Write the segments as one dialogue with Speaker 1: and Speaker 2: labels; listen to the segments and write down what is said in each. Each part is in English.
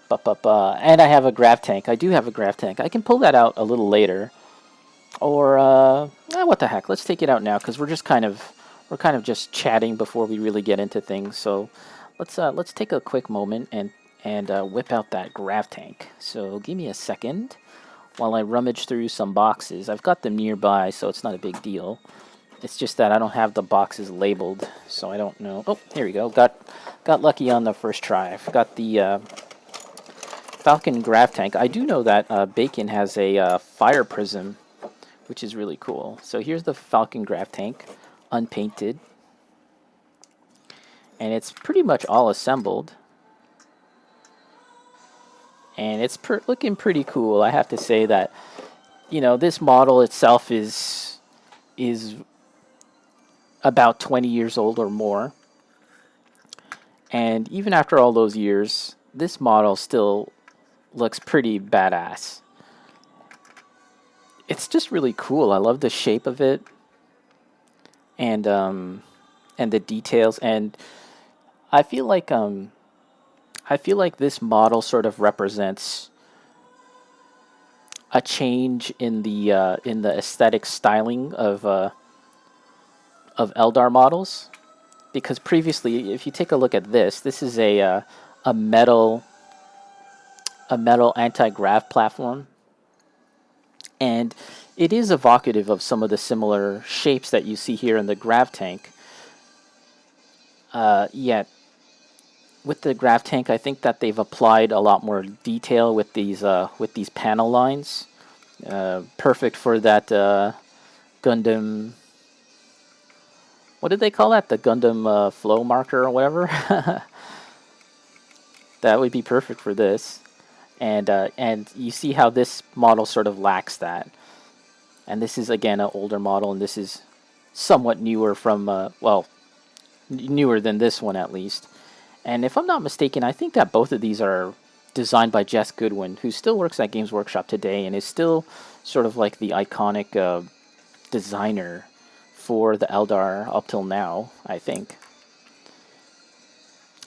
Speaker 1: And I have a grav tank. I do have a grav tank. I can pull that out a little later. Or, what the heck? Let's take it out now, because we're kind of just chatting before we really get into things. So let's take a quick moment and whip out that grav tank. So give me a second while I rummage through some boxes. I've got them nearby, so it's not a big deal. It's just that I don't have the boxes labeled, so I don't know. Oh, here we go. Got lucky on the first try. I've got the Falcongraf Tank. I do know that Bacon has a fire prism, which is really cool. So here's the Falcongraf Tank, unpainted. And it's pretty much all assembled. And it's looking pretty cool. I have to say that, you know, this model itself is about 20 years old or more. And even after all those years, this model still looks pretty badass. It's just really cool. I love the shape of it, and the details. And I feel like this model sort of represents a change in the aesthetic styling of Eldar models. Because previously, if you take a look at this is a metal anti-grav platform. And it is evocative of some of the similar shapes that you see here in the grav tank. Yet, with the grav tank, I think that they've applied a lot more detail with these panel lines. Perfect for that Gundam. What did they call that? The Gundam flow marker or whatever. That would be perfect for this. And you see how this model sort of lacks that. And this is, again, an older model, and this is somewhat newer from, newer than this one at least. And if I'm not mistaken, I think that both of these are designed by Jess Goodwin, who still works at Games Workshop today and is still sort of like the iconic designer for the Eldar up till now, I think.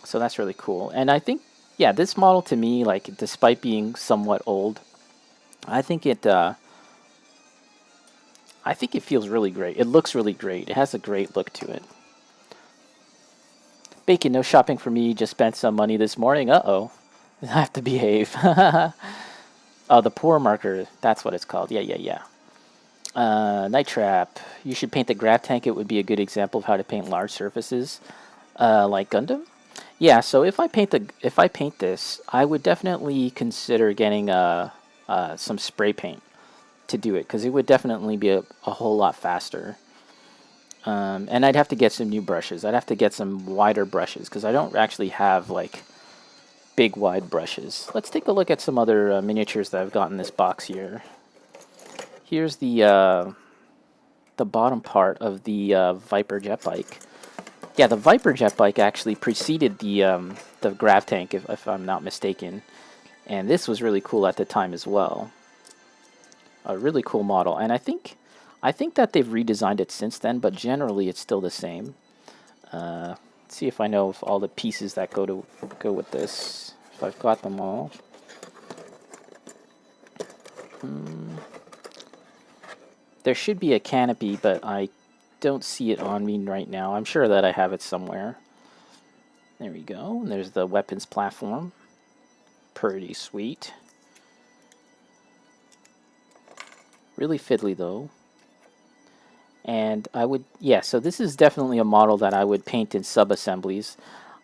Speaker 1: So that's really cool. And I think, yeah, this model to me, like, despite being somewhat old, I think it feels really great. It looks really great. It has a great look to it. Bacon, no shopping for me. Just spent some money this morning. Uh-oh. I have to behave. Oh, the pour marker. That's what it's called. Yeah. Night Trap. You should paint the grav tank. It would be a good example of how to paint large surfaces, like Gundam. Yeah. So if I paint this, I would definitely consider getting some spray paint to do it, because it would definitely be a whole lot faster. And I'd have to get some new brushes. I'd have to get some wider brushes, because I don't actually have like big wide brushes. Let's take a look at some other miniatures that I've got in this box here. Here's the bottom part of the Viper Jet Bike. Yeah, the Viper Jet Bike actually preceded the grav tank, if I'm not mistaken. And this was really cool at the time as well. A really cool model. And I think that they've redesigned it since then, but generally it's still the same. Let's see if I know if all the pieces that go with this, if I've got them all. There should be a canopy, but I don't see it on me right now. I'm sure that I have it somewhere. There we go. And there's the weapons platform. Pretty sweet. Really fiddly though. And I would, yeah, so this is definitely a model that I would paint in sub-assemblies.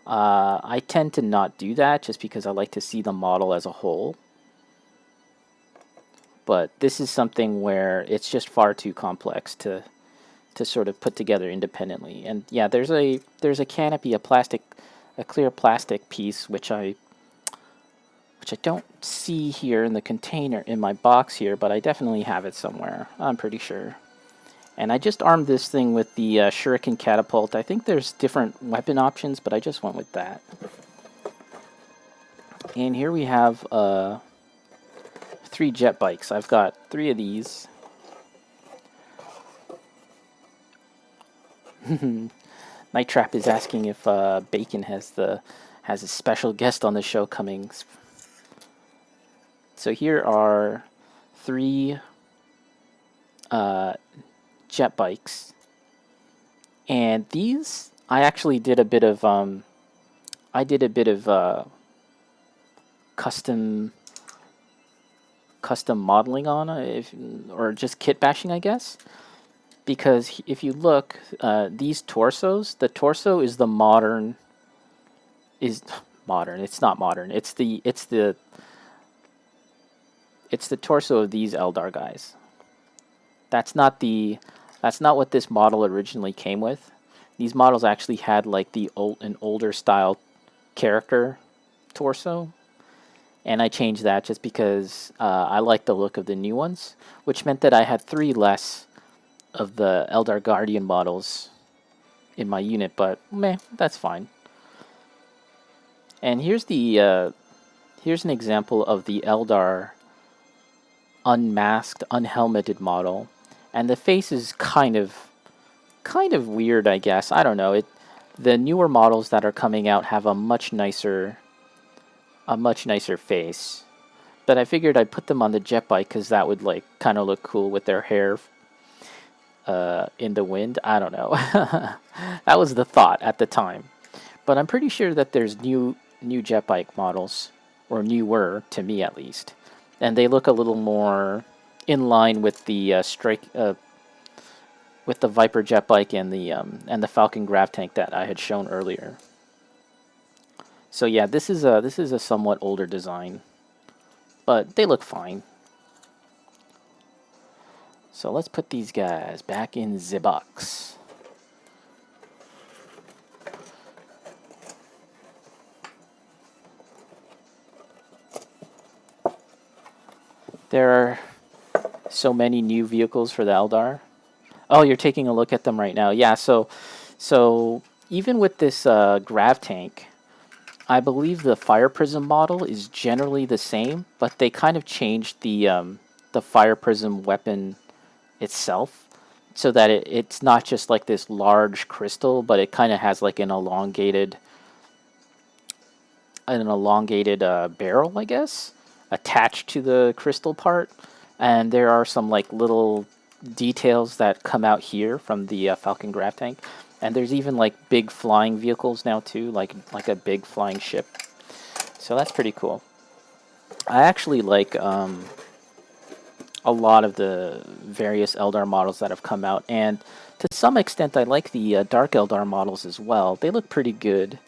Speaker 1: I tend to not do that just because I like to see the model as a whole. But this is something where it's just far too complex to sort of put together independently. And yeah, there's a canopy, a clear plastic piece, which I don't see here in the container in my box here, but I definitely have it somewhere, I'm pretty sure. And I just armed this thing with the Shuriken Catapult. I think there's different weapon options, but I just went with that. And here we have 3 jet bikes. I've got 3 of these. Night Trap is asking if Bacon has a special guest on the show coming. So here are 3 jet bikes, and these I actually did a bit of custom modeling on, or just kit bashing, I guess. Because if you look, these torsos, the torso is the modern. Is modern? It's not modern. It's the torso of these Eldar guys. That's not what this model originally came with. These models actually had like an older style character torso, and I changed that just because I like the look of the new ones, which meant that I had 3 less of the Eldar Guardian models in my unit, but meh, that's fine. And here's an example of the Eldar unmasked, unhelmeted model, and the face is kind of weird, I guess. I don't know. The newer models that are coming out have a much nicer face. But I figured I'd put them on the jet bike because that would like kind of look cool with their hair in the wind. I don't know. That was the thought at the time. But I'm pretty sure that there's new jet bike models, or newer to me at least, and they look a little more in line with the with the Viper jet bike and the Falcongraf tank that I had shown earlier. So yeah, this is a somewhat older design, but they look fine. So let's put these guys back in the box. There are so many new vehicles for the Eldar. Oh, you're taking a look at them right now. Yeah, so even with this grav tank, I believe the fire prism model is generally the same, but they kind of changed the fire prism weapon itself so that it's not just like this large crystal, but it kind of has like an elongated barrel, I guess, attached to the crystal part. And there are some like little details that come out here from the Falcongraf tank, and there's even like big flying vehicles now too, like a big flying ship. So that's pretty cool. I actually like a lot of the various Eldar models that have come out, and to some extent I like the Dark Eldar models as well. They look pretty good.